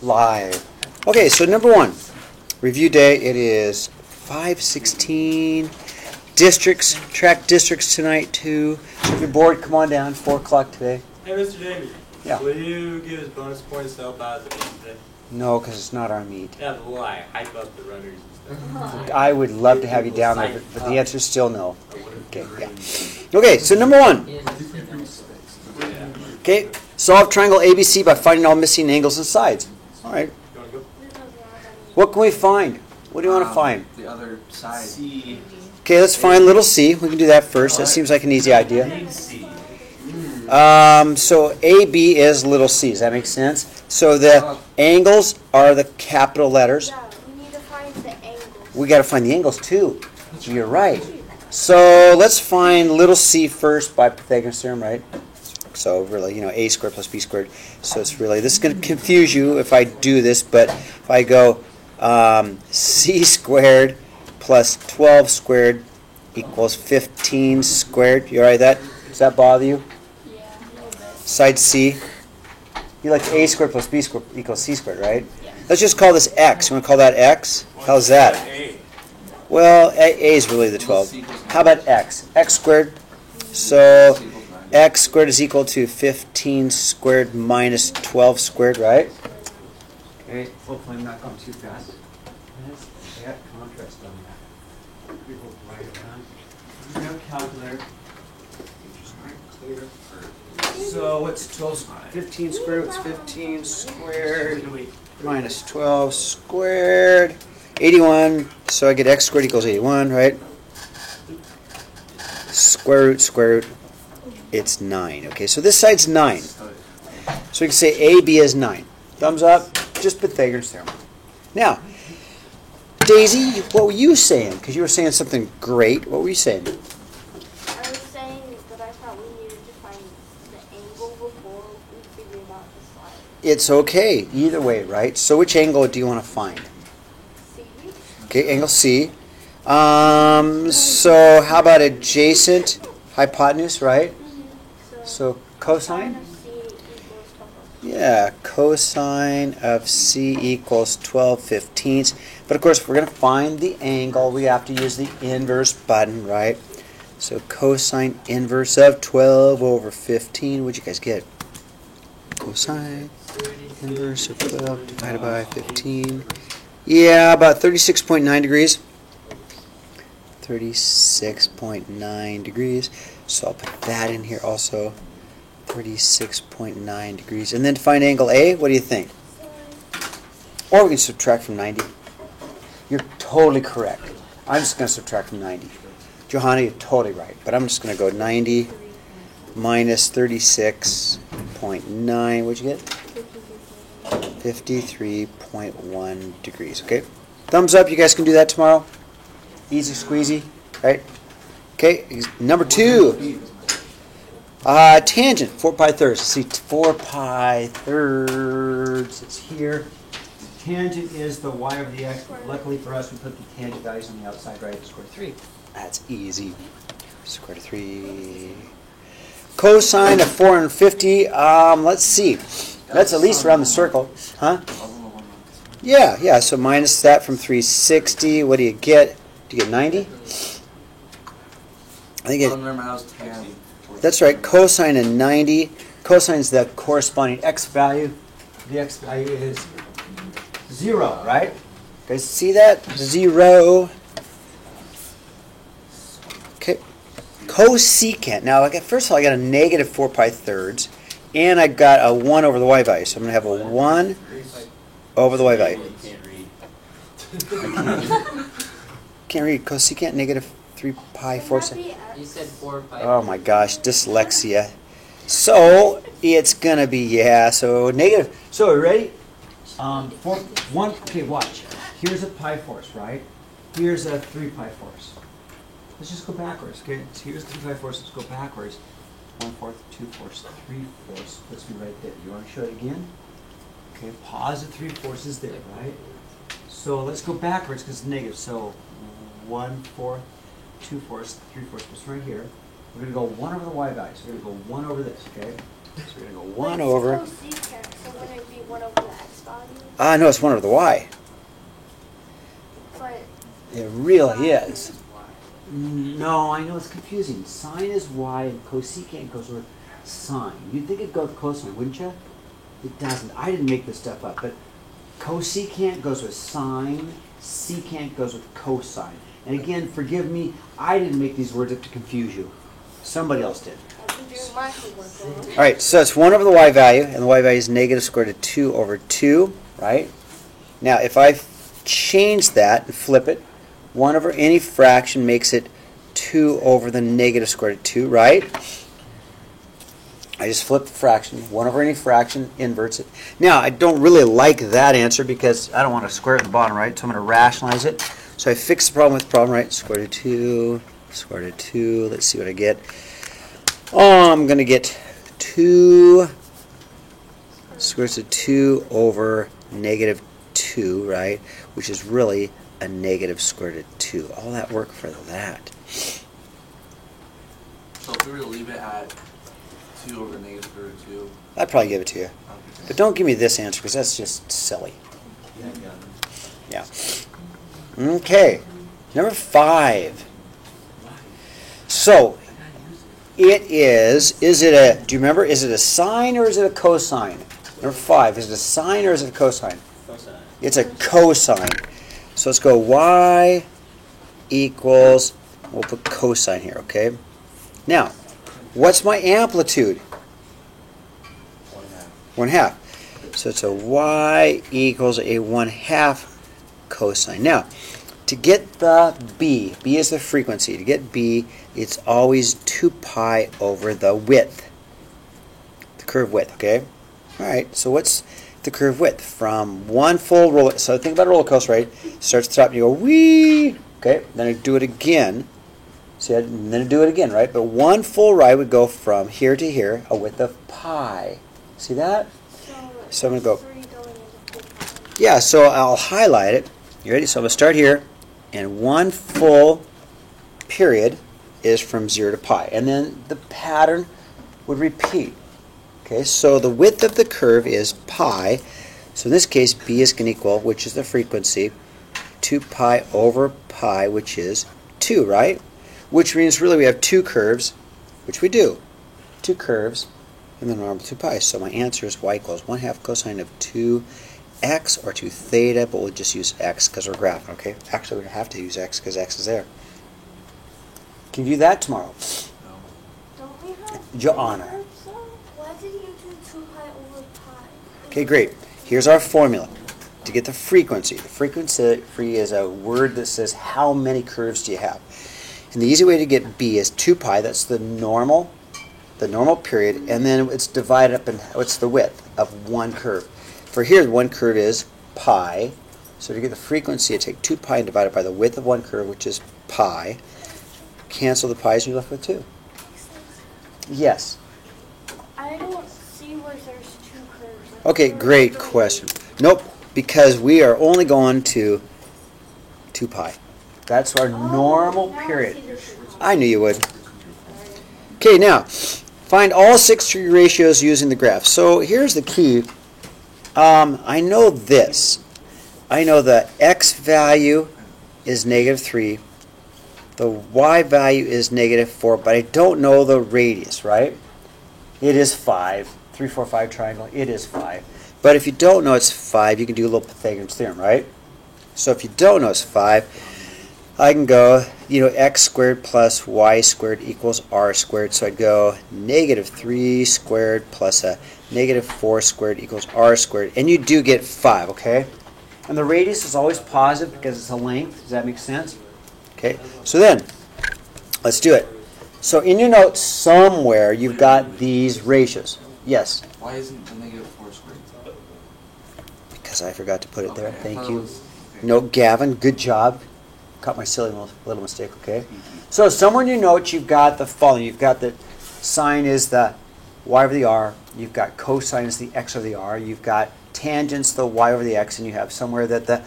live. Okay, so number one, review day. It is 5:16. Districts, track districts tonight too. So if you're bored, come on down. 4 o'clock today. Hey, Mr. Jamie. Yeah. Will you give us bonus points to help out as a meet today? No, because it's not our meet. Yeah, but will I hype up the runners and stuff? I would love to have you down there, but the answer is still no. Okay, yeah. Okay, so number one. Okay, solve triangle ABC by finding all missing angles and sides. All right. You want to go? What can we find? What do you want to find? The other side. C. Okay, let's find little c. We can do that first. That seems like an easy idea. C. So AB is little c. Does that make sense? So the angles are the capital letters. Yeah, we need to find the angles. We got to find the angles too. You're right. So let's find little c first by Pythagoras theorem, right? So really, a squared plus b squared. So it's really, this is going to confuse you if I do this, but if I go c squared plus 12 squared equals 15 squared. You all right with that? Does that bother you? Yeah, a little bit. Side c. You like a squared plus b squared equals c squared, right? Yeah. Let's just call this x. You want to call that x? How's that? A. Well, a is really the 12. How about x? X squared. So x squared is equal to 15 squared minus 12 squared, right? Okay, hopefully I'm not going too fast. I got contrast on that. People write it down. No calculator. So what's 12? 15 squared. What's 15 squared minus 12 squared? 81. So I get x squared equals 81, right? Square root. It's 9. Okay, so this side's 9. So we can say AB is 9. Thumbs up. Just Pythagoras theorem. Now, Daisy, what were you saying? Because you were saying something great. What were you saying? I was saying that I thought we needed to find the angle before we figured out the side. It's okay. Either way, right? So which angle do you want to find? See? Okay, angle C. So how about adjacent hypotenuse, right? So cosine? of C equals 12. Yeah, cosine of C equals 12/15. But of course, if we're going to find the angle, we have to use the inverse button, right? So cosine inverse of 12 over 15. What'd you guys get? Cosine inverse of 12 divided by 15. Yeah, about 36.9 degrees. 36.9 degrees. So I'll put that in here also. 36.9 degrees. And then to find angle A, what do you think? Or we can subtract from 90. You're totally correct. I'm just going to subtract from 90. Johanna, you're totally right. But I'm just going to go 90 minus 36.9. What'd you get? 53.1 degrees. Okay? Thumbs up. You guys can do that tomorrow. Easy squeezy. Right? Okay. Number 2. Tangent, 4 pi thirds. See, 4 pi thirds. It's here. Tangent is the y over the x. Luckily for us, we put the tangent values on the outside, right? Square root of 3. That's easy. Square root of 3. Cosine of 450. Let's see. That's at least around the circle. Huh? Yeah. So minus that from 360. What do you get? Do you get 90? I think it. Remember I was 10. That's right, cosine of 90. Cosine is the corresponding x value. The x value is 0, right? You guys see that? 0. Okay. Cosecant. Now, first of all, I got a negative 4 pi thirds, and I got a 1 over the y value. So I'm going to have a 1 over the y value. Can't read cosecant, negative 3 pi 4 seconds. You said 4 or 5. Oh my gosh, dyslexia. So it's gonna be so negative. So are you ready? 1. Okay, watch. Here's a pi force, right? Here's a 3 pi force. Let's just go backwards. Okay, so here's 3 pi force. Let's go backwards. 1/4, 2/4, 3/4. Let's be right there. You want to show it again? Okay, positive 3/4 is there, right? So let's go backwards because it's negative. So 1/4. 2/4, 3/4 was right here. We're going to go 1 over the y value. So we're going to go 1 over this, okay? So we're going to go 1 over. So wouldn't it be 1 over the x value? No, it's 1 over the y. But It really is. Why? No, I know it's confusing. Sine is y and cosecant goes with sine. You'd think it'd go with cosine, wouldn't you? It doesn't. I didn't make this stuff up, but cosecant goes with sine, secant goes with cosine. And again, forgive me, I didn't make these words up to confuse you. Somebody else did. I've been doing my homework. All right, so it's 1 over the y value, and the y value is negative square root of 2 over 2, right? Now, if I change that and flip it, 1 over any fraction makes it 2 over the negative square root of 2, right? I just flip the fraction. 1 over any fraction inverts it. Now, I don't really like that answer because I don't want to square it at the bottom, right? So I'm going to rationalize it. So I fix the problem with the problem, right? Square root of 2, square root of 2. Let's see what I get. Oh, I'm going to get 2 square root of 2 over negative 2, right? Which is really a negative square root of 2. All that work for that. So if we were to leave it at 2 over negative square root of 2, I'd probably give it to you. But don't give me this answer because that's just silly. Yeah. Okay. Number 5. So, it is it a, do you remember, is it a sine or is it a cosine? Number 5, is it a sine or is it a cosine? Cosine. It's a cosine. So let's go y equals, we'll put cosine here, okay? Now, what's my amplitude? 1/2. So it's a y equals a 1/2 cosine. Now, to get the b is the frequency. To get b, it's always 2 pi over the width. The curve width, okay? All right, so what's the curve width? From one full roller, so think about a roller coaster, right? Starts at the top and you go, whee! Okay, then I do it again. See, and then I do it again, right? But one full ride would go from here to here, a width of pi. See that? So I'm going to go, 3 going into 4 pi. yeah, so I'll highlight it. You ready? So I'm going to start here, and one full period is from 0 to pi. And then the pattern would repeat. Okay, so the width of the curve is pi. So in this case, b is going to equal, which is the frequency, 2 pi over pi, which is 2, right? Which means really we have 2 curves, which we do. 2 curves, and then normal 2 pi. So my answer is y equals 1/2 cosine of 2x, or 2 theta, but we'll just use x because we're graphing, okay? Actually, we have to use x because x is there. Can you do that tomorrow? Don't we have Your Honor. curves, though? Why did you do 2 pi over pi? Okay, great. Here's our formula to get the frequency. The frequency is a word that says how many curves do you have. And the easy way to get b is 2 pi. That's the normal period, and then it's divided up in what's the width of one curve. For here, one curve is pi. So to get the frequency, I take 2 pi and divide it by the width of one curve, which is pi. Cancel the pi's and you're left with 2. Yes. I don't see where there's 2 curves. Like, Okay, where's great the- question. Nope, because we are only going to 2 pi. That's our Oh, normal now I period. see the difference. I knew you would. Okay, now, find all 6 degree ratios using the graph. So here's the key. I know this. I know the x value is -3. The y value is -4, but I don't know the radius, right? It is 5. 3, 4, 5 triangle, it is 5. But if you don't know it's 5, you can do a little Pythagorean's theorem, right? So if you don't know it's 5, I can go, x squared plus y squared equals r squared. So I'd go -3 squared plus a -4 squared equals r squared. And you do get 5, okay? And the radius is always positive because it's a length. Does that make sense? Okay, so then, let's do it. So in your notes somewhere, you've got these ratios. Yes? why isn't the -4 squared? Because I forgot to put it there. Okay, I Thank thought it you. was- okay. No, Gavin, good job. Caught my silly little mistake, okay? So somewhere in your notes, you've got the following. You've got that sine is the y over the r. You've got cosine is the x over the r. You've got tangents, the y over the x. And you have somewhere that the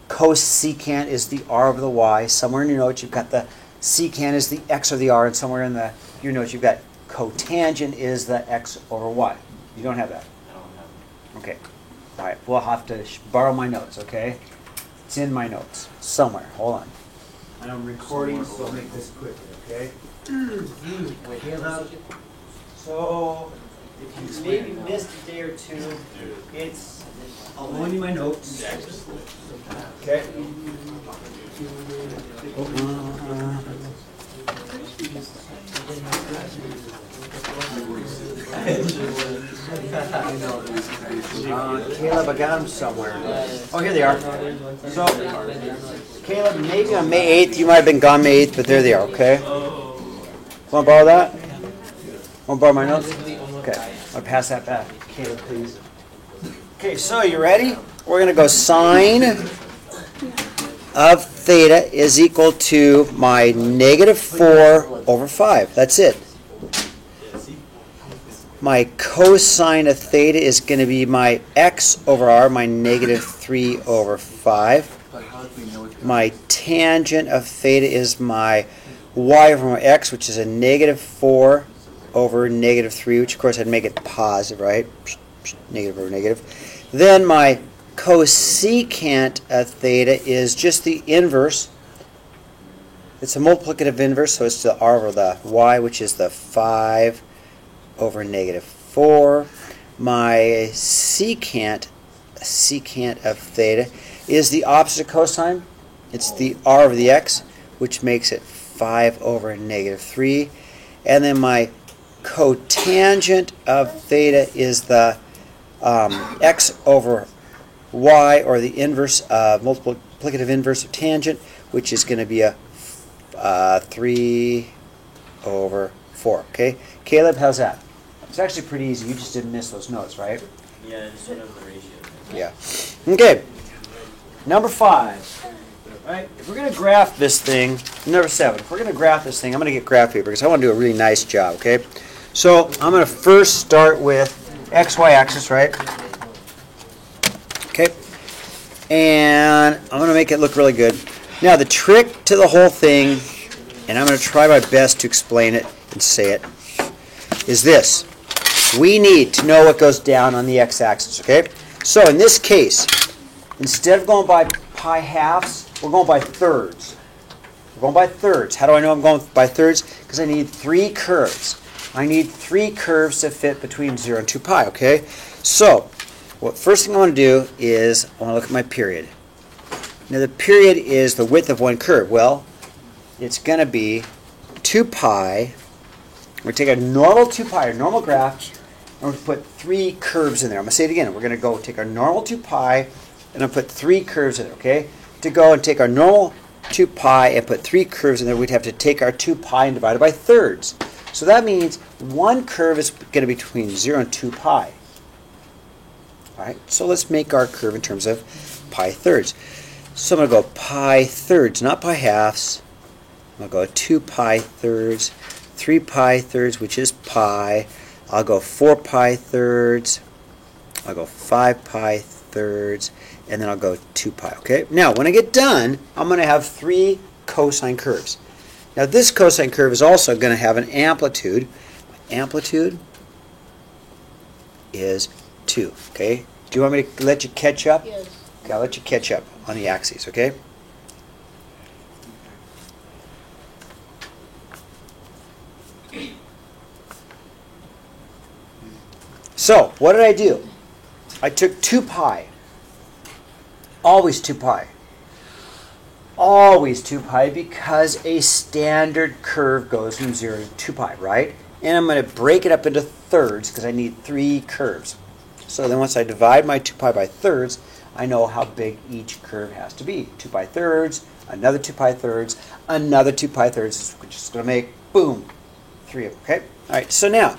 cosecant is the r over the y. Somewhere in your notes, you've got the secant is the x over the r. And somewhere in your notes, you've got cotangent is the x over y. You don't have that? I don't have. Okay. All right. will have to borrow my notes, okay? It's in my notes somewhere. Hold on. And I'm recording, so I'll make this quicker, okay? Caleb. So, if you maybe missed a day or two, it's, I'll loan you my notes. Okay? Caleb, I got them somewhere. Oh, here they are. So, Caleb, maybe on May 8th, you might have been gone May 8th, but there they are, okay? Want to borrow that? Want to borrow my notes? Okay, I'll pass that back. Caleb, please. Okay, so you ready? We're going to go sine of theta is equal to my negative 4 over 5. That's it. My cosine of theta is going to be my x over r, my negative 3 over 5. My tangent of theta is my y over my x, which is a negative 4 over negative 3, which of course I'd make it positive, right? Negative over negative. Then my cosecant of theta is just the inverse. It's a multiplicative inverse, so it's the r over the y, which is the 5 over negative 4. My secant of theta is the opposite cosine. It's the r over the x, which makes it 5 over negative 3. And then my cotangent of theta is the x over y, or the inverse of multiplicative inverse of tangent, which is going to be a 3 over 4. Okay, Caleb, how's that? It's actually pretty easy. You just didn't miss those notes, right? Yeah, I just don't know the ratio. Yeah. Okay. Number 5. Right? If we're going to graph this thing, number 7. If we're going to graph this thing, I'm going to get graph paper because I want to do a really nice job. Okay. So I'm going to first start with xy axis, right? Okay. And I'm going to make it look really good. Now the trick to the whole thing, and I'm going to try my best to explain it and say it, is this. We need to know what goes down on the x-axis, okay? So in this case, instead of going by pi halves, we're going by thirds. We're going by thirds. How do I know I'm going by thirds? Because I need 3 curves. I need 3 curves to fit between 0 and 2 pi, okay? So, what first thing I want to do is I want to look at my period. Now the period is the width of one curve. Well, it's going to be 2 pi. We're going to take a normal 2 pi, a normal graph, and we're going to put 3 curves in there. I'm going to say it again. We're going to go take our normal 2 pi, and I'll put 3 curves in it, okay? To go and take our normal 2 pi and put 3 curves in there, we'd have to take our 2 pi and divide it by thirds. So that means one curve is going to be between 0 and 2 pi. All right, so let's make our curve in terms of pi thirds. So I'm going to go pi thirds, not pi halves. I'm going to go 2 pi thirds, 3 pi thirds, which is pi. I'll go 4 pi thirds. I'll go 5 pi thirds, and then I'll go 2 pi, okay? Now, when I get done, I'm going to have 3 cosine curves. Now, this cosine curve is also going to have an amplitude. Amplitude is 2, okay? Do you want me to let you catch up? Yes. Okay, I'll let you catch up on the axes, okay? So, what did I do? I took 2 pi. Always 2 pi. Always 2 pi because a standard curve goes from 0 to 2 pi, right? And I'm going to break it up into thirds because I need 3 curves. So then once I divide my 2 pi by thirds, I know how big each curve has to be. 2 pi thirds, another 2 pi thirds, another 2 pi thirds, which is going to make, boom, 3 of them, okay? All right, so now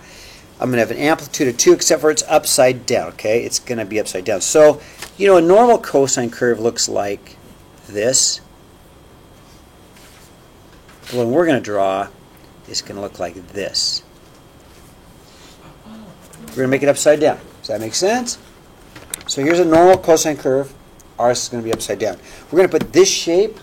I'm going to have an amplitude of 2, except for it's upside down, okay? It's going to be upside down. So, you know, a normal cosine curve looks like this. The one we're going to draw is going to look like this. We're going to make it upside down. Does that make sense? So here's a normal cosine curve. Ours is going to be upside down. We're going to put this shape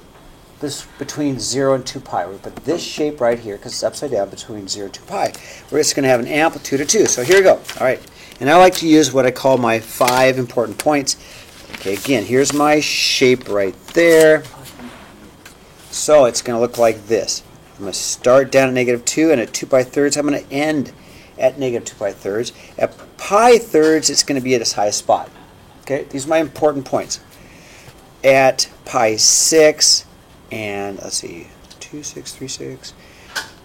between 0 and 2 pi. We're going to put this shape right here, because it's upside down, between 0 and 2 pi. We're just going to have an amplitude of 2. So here we go. All right. And I like to use what I call my 5 important points. Okay, again, here's my shape right there. So it's going to look like this. I'm going to start down at -2, and at 2 pi thirds, I'm going to end at -2 pi thirds. At pi thirds, it's going to be at its highest spot. Okay, these are my important points. At pi 6, and let's see, 2, 6, 3, 6,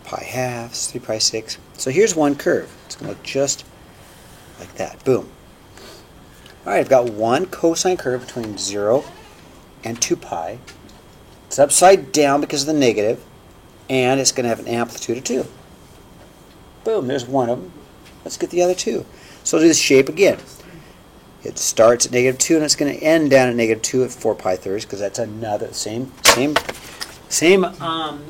pi halves, 3 pi 6. So here's one curve. It's going to look just like that. Boom. All right, I've got one cosine curve between 0 and 2 pi. It's upside down because of the negative, and it's going to have an amplitude of 2. Boom, there's one of them. Let's get the other two. So I'll do the shape again. It starts at -2, and it's going to end down at -2 at 4 pi thirds, because that's another same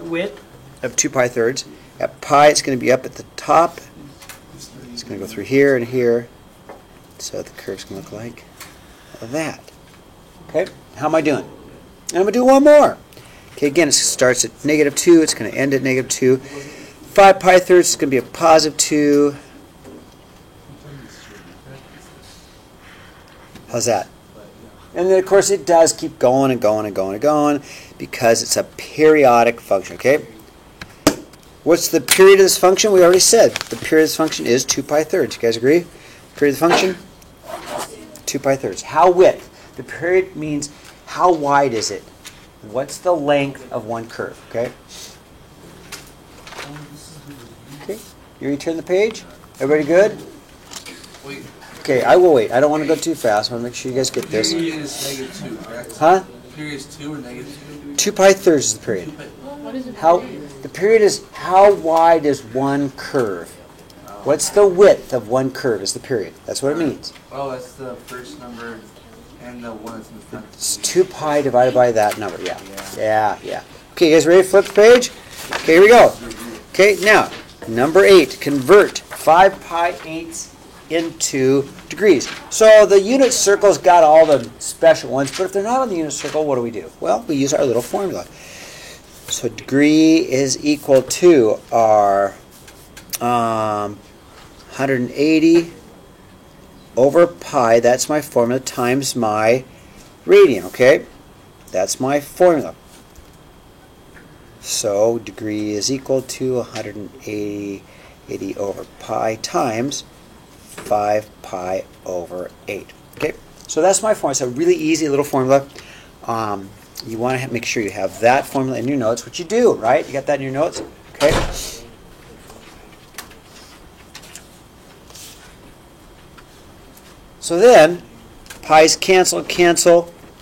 width of 2 pi thirds. At pi, it's going to be up at the top. It's going to go through here and here. So the curve's going to look like that. Okay, how am I doing? And I'm going to do one more. Okay, again, it starts at -2. It's going to end at -2. 5 pi thirds is going to be a +2. How's that? And then, of course, it does keep going and going and going and going because it's a periodic function, okay? What's the period of this function? We already said the period of this function is 2 pi thirds. You guys agree? Period of the function? 2 pi thirds. How width? The period means how wide is it? What's the length of one curve, okay? Okay, you ready to turn the page? Everybody good? Wait. Okay, I will wait. I don't want to go too fast. I want to make sure you guys get this. Period is -2, correct? Huh? Period is 2 or -2? 2 pi thirds is the period. What is it? How the period is how wide is one curve? What's the width of one curve is the period. That's what it means. Oh, that's the first number and the one that's in the front. It's 2 pi divided by that number. Yeah. Okay, you guys ready to flip the page? Okay, here we go. Okay, now, number 8. Convert 5 pi eighths into degrees. So the unit circle's got all the special ones, but if they're not on the unit circle, what do? Well, we use our little formula. So degree is equal to our 180 over pi, that's my formula, times my radian, okay? That's my formula. So degree is equal to 180 over pi times 5 pi over 8. Okay, so that's my formula. It's a really easy little formula. You want to make sure you have that formula in your notes, which you do, right? You got that in your notes? Okay. So then, pi's cancel.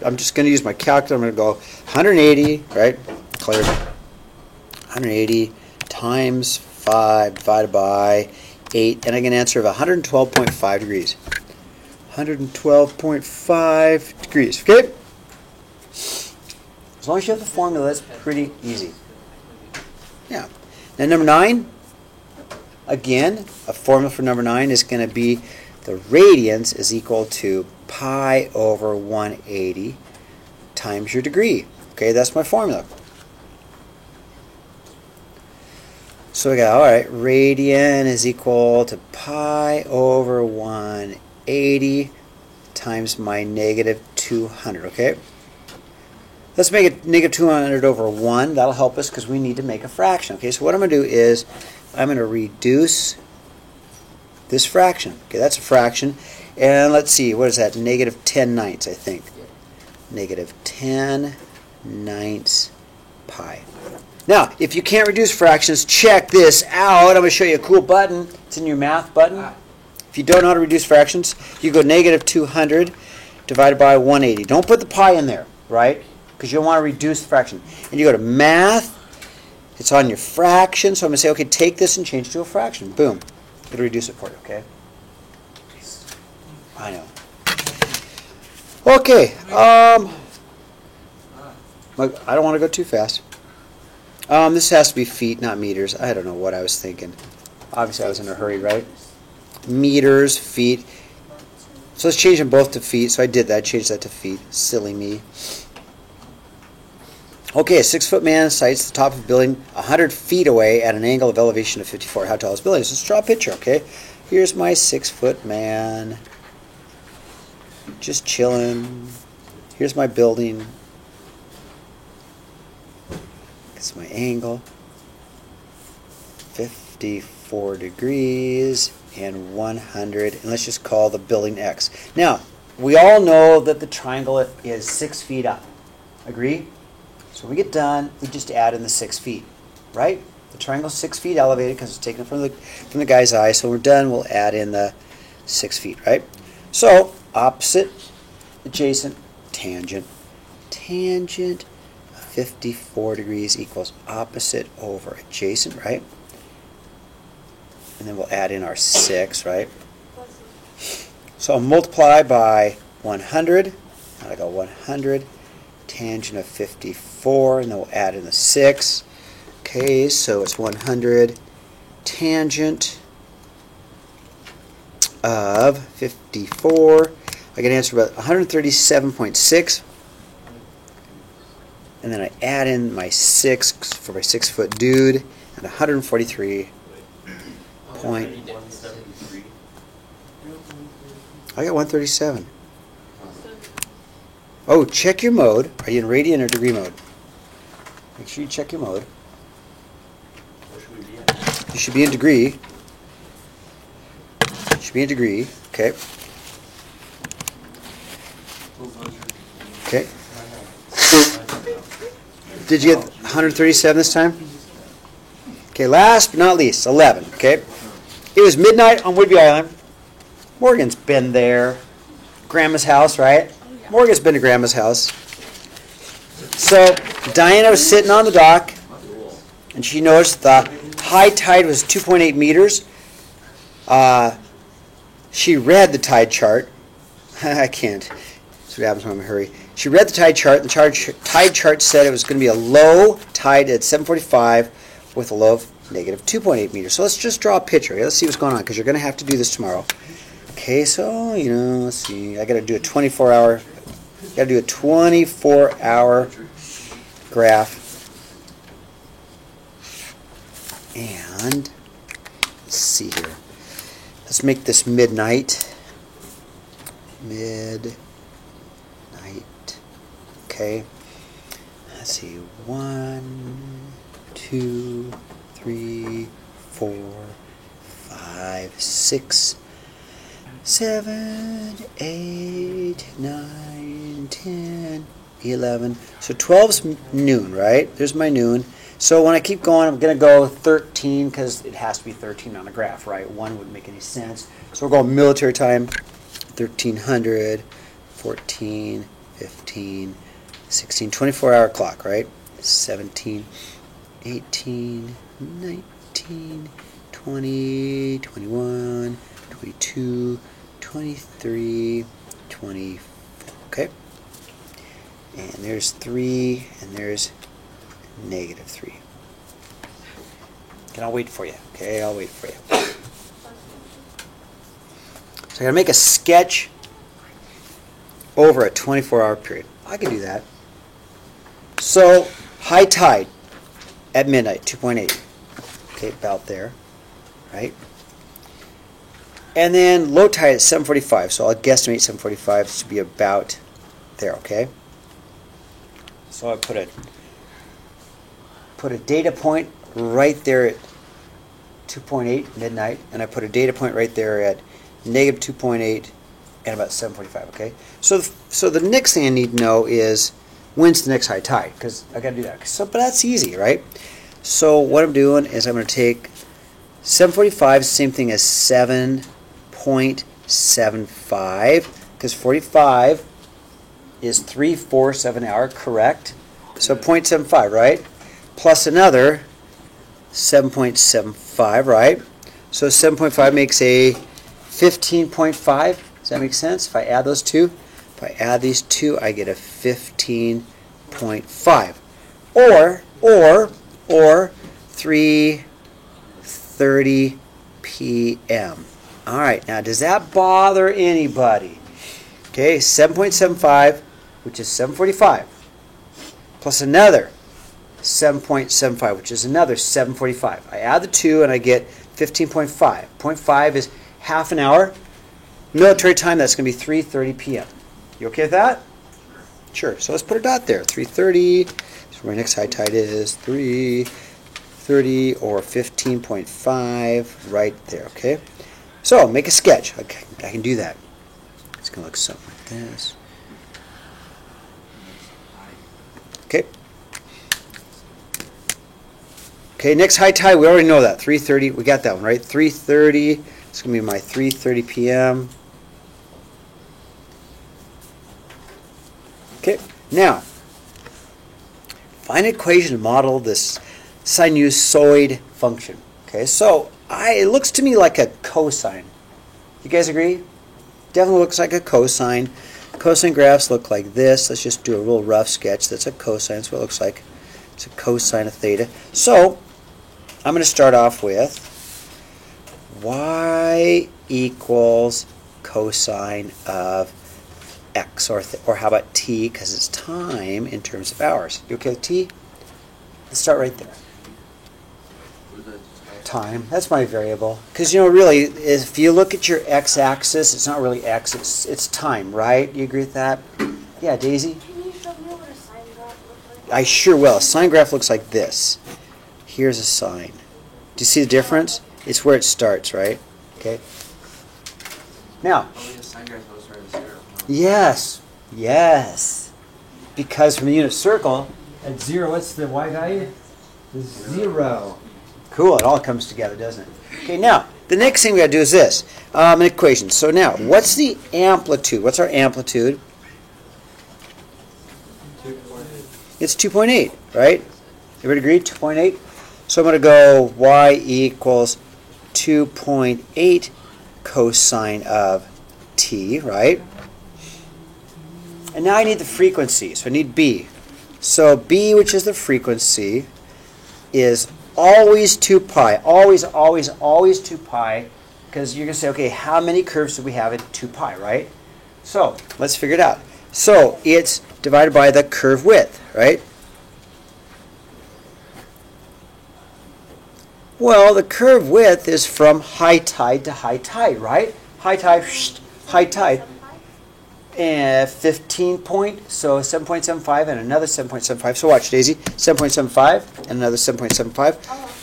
I'm just going to use my calculator. I'm going to go 180, right? Clear. 180 times 5 divided by 8, and I get an answer of 112.5 degrees. 112.5 degrees, okay? As long as you have the formula, that's pretty easy. Yeah. Now number 9, again, a formula for number 9 is going to be the radians is equal to pi over 180 times your degree. Okay, that's my formula. So we got, all right, radian is equal to pi over 180 times my -200, okay? Let's make it -200 over 1. That'll help us because we need to make a fraction. Okay, so what I'm going to do is I'm going to reduce this fraction. Okay, that's a fraction. And let's see, what is that? -10 ninths, I think. -10 ninths pi. Now, if you can't reduce fractions, check this out. I'm going to show you a cool button. It's in your math button. If you don't know how to reduce fractions, you go -200 divided by 180. Don't put the pi in there, right? Because you don't want to reduce the fraction. And you go to math. It's on your fraction. So I'm going to say, okay, take this and change it to a fraction. Boom. It'll reduce it for you, okay? I know. Okay. Look, I don't want to go too fast. This has to be feet, not meters. I don't know what I was thinking. Obviously, I was in a hurry, right? Meters, feet. So let's change them both to feet. So I did that. Changed that to feet. Silly me. Okay, a 6-foot man sights the top of a building 100 feet away at an angle of elevation of 54. How tall is the building? So let's draw a picture, okay? Here's my 6-foot man. Just chilling. Here's my building. It's my angle. 54 degrees and 100. And let's just call the building X. Now, we all know that the triangle is 6 feet up. Agree? So when we get done, we just add in the 6 feet, right? The triangle's 6 feet elevated because it's taken from the guy's eye. So when we're done, we'll add in the 6 feet, right? So opposite, adjacent, tangent. Tangent of 54 degrees equals opposite over adjacent, right? And then we'll add in our 6, right? So I'll multiply by 100. I go 100, tangent of 54, and then we'll add in the 6. Okay, so it's 100 tangent of 54. I get an answer about 137.6. And then I add in my 6 for my 6-foot dude, and 143. Point. 173. I got 137. Oh, check your mode. Are you in radian or degree mode? Make sure you check your mode. Where should we be at? You should be in degree. You should be in degree. Okay. Okay. Did you get 137 this time? Okay, last but not least, 11. Okay. It was midnight on Whidbey Island. Morgan's been there. Grandma's house, right? Morgan's been to Grandma's house. So Diana was sitting on the dock, and she noticed the high tide was 2.8 meters. She read the tide chart. I can't. That's what happens when I'm in a hurry. She read the tide chart, and the tide chart said it was going to be a low tide at 7:45 with a low of negative 2.8 meters. So let's just draw a picture. Okay? Let's see what's going on, because you're going to have to do this tomorrow. Okay, so, let's see. I got to do a 24-hour. Got to do a 24-hour graph. And let's see here. Let's make this midnight. Midnight. Okay. Let's see. 1, 2, 3, 4, 5, 6, 7, 8, 9, 10, 11. So 12's noon, right? There's my noon. So when I keep going, I'm going to go 13 because it has to be 13 on the graph, right? 1 wouldn't make any sense. So we're going military time. 1300, 14, 15, 16, 24-hour clock, right? 17, 18, 19, 20, 21, 22, 23, 24. Okay? And there's 3, and there's negative 3. And I'll wait for you. Okay, I'll wait for you. So I gotta make a sketch over a 24-hour period. I can do that. So high tide at midnight, 2.8. Okay, about there, right? And then low tide at 7:45. So I'll guesstimate 7:45 to be about there. Okay. So I put a data point right there at 2.8 midnight, and I put a data point right there at negative 2.8 and about 7:45. Okay. So the next thing I need to know is when's the next high tide, because I got to do that. So, but that's easy, right? So what I'm doing is I'm going to take 7:45, same thing as 7.75, because 45 is 3/4 of an hour, correct? So 0.75, right? Plus another 7.75, right? So 7.5 makes a 15.5. Does that make sense? If I add those two, if I add these two, I get a 15.5. Or 3:30 p.m. All right, now does that bother anybody? Okay, 7.75, which is 7:45, plus another 7.75, which is another 7:45. I add the two and I get 15.5. 0.5 half an hour. Military time, that's going to be 3:30 p.m. You okay with that? Sure. So let's put a dot there. 3:30. So my next high tide is 3:30 or 15.5 right there. Okay. So make a sketch. Okay, I can do that. It's going to look something like this. Okay. Okay, next high tide, we already know that. 3:30, we got that one, right? 3:30, it's going to be my 3:30 p.m. Okay, now, find an equation to model this sinusoid function. Okay, so it looks to me like a cosine. You guys agree? Definitely looks like a cosine. Cosine graphs look like this. Let's just do a real rough sketch. That's a cosine. That's what it looks like. It's a cosine of theta. So, I'm going to start off with y equals cosine of x, or how about t, because it's time in terms of hours. You okay with t? Let's start right there. Who's that? Time. That's my variable. Because, you know, really, if you look at your x-axis, it's not really x, it's time, right? You agree with that? Yeah, Daisy? Can you show me what a sine graph looks like? I sure will. A sine graph looks like this. Here's a sine. Do you see the difference? It's where it starts, right? Okay. Now, Oh, yeah, sine graph goes right to 0. Huh? yes, yes. Because from the unit circle, at 0, what's the y value? 0. Cool, it all comes together, doesn't it? Okay, now, the next thing we got to do is this. An equation. So now, what's the amplitude? What's our amplitude? It's 2.8, right? Everybody agree? 2.8? So I'm going to go y equals 2.8 cosine of t, right? And now I need the frequency. So I need b. So b, which is the frequency, is always 2 pi. Always, always, always 2 pi. Because you're going to say, okay, how many curves do we have at 2 pi, right? So let's figure it out. So it's divided by the curve width, right? Well, the curve width is from high tide to high tide, right? High tide, high tide. And 15 point, so 7.75 and another 7.75. So watch, Daisy. 7.75 and another 7.75.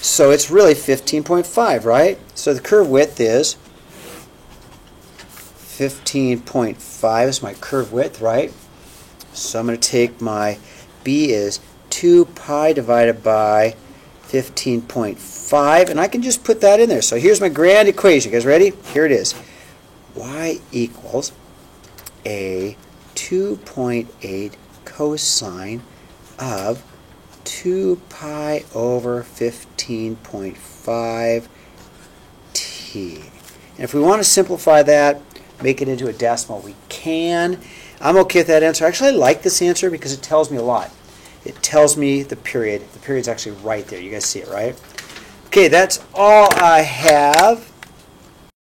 So it's really 15.5, right? So the curve width is 15.5 is my curve width, right? So I'm going to take my b is 2 pi divided by 15.5, and I can just put that in there. So here's my grand equation. You guys ready? Here it is. Y equals a 2.8 cosine of 2 pi over 15.5 t. And if we want to simplify that, make it into a decimal, we can. I'm okay with that answer. Actually, I like this answer because it tells me a lot. It tells me the period. The period's actually right there. You guys see it, right? Okay, that's all I have.